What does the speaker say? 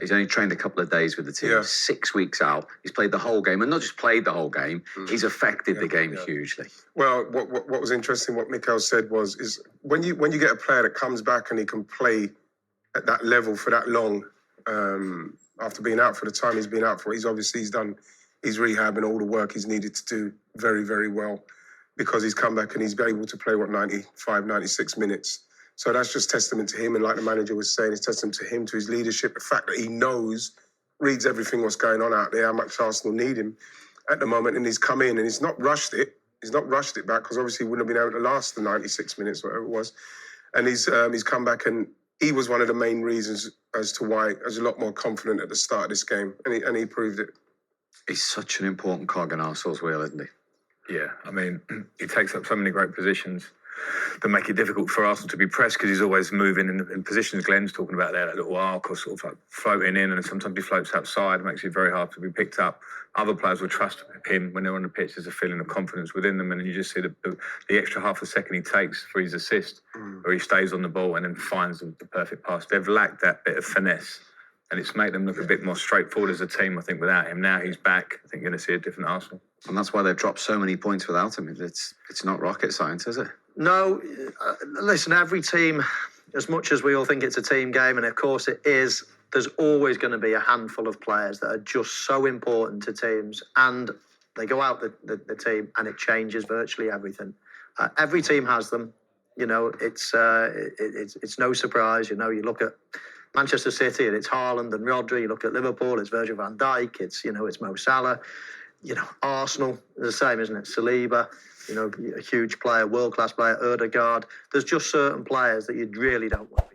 He's only trained a couple of days with the team. Yeah. 6 weeks out. He's played the whole game, and not just played the whole game. He's affected the game hugely. Well, what was interesting, what Mikel said is when you get a player that comes back and he can play at that level for that long, after being out for the time he's been out for, he's done his rehab and all the work he's needed to do very, very well, because he's come back and he's been able to play 95, 96 minutes. So that's just testament to him. And like the manager was saying, it's testament to him, to his leadership, the fact that he reads everything what's going on out there, how much Arsenal need him at the moment. And he's come in and he's not rushed it. He's not rushed it back, because obviously he wouldn't have been able to last the 96 minutes, whatever it was. And he's come back, and he was one of the main reasons as to why I was a lot more confident at the start of this game. And he proved it. He's such an important cog in Arsenal's wheel, isn't he? Yeah, I mean, he takes up so many great positions that make it difficult for Arsenal to be pressed, because he's always moving in positions. Glenn's talking about there, that little arc, or sort of like floating in, and sometimes he floats outside, makes it very hard to be picked up. Other players will trust him when they're on the pitch. There's a feeling of confidence within them, and you just see the extra half a second he takes for his assist, where he stays on the ball and then finds the perfect pass. They've lacked that bit of finesse, and it's made them look a bit more straightforward as a team, I think, without him. Now he's back, I think you're going to see a different Arsenal. And that's why they've dropped so many points without him. It's not rocket science, is it? No, listen, every team, as much as we all think it's a team game, and of course it is, there's always going to be a handful of players that are just so important to teams, and they go out the team and it changes virtually everything. Every team has them. You know, it's no surprise. You know, you look at Manchester City and it's Haaland and Rodri. You look at Liverpool, it's Virgil van Dijk. It's Mo Salah. You know, Arsenal is the same, isn't it? Saliba, you know, a huge player, world-class player, Odegaard. There's just certain players that you really don't want to be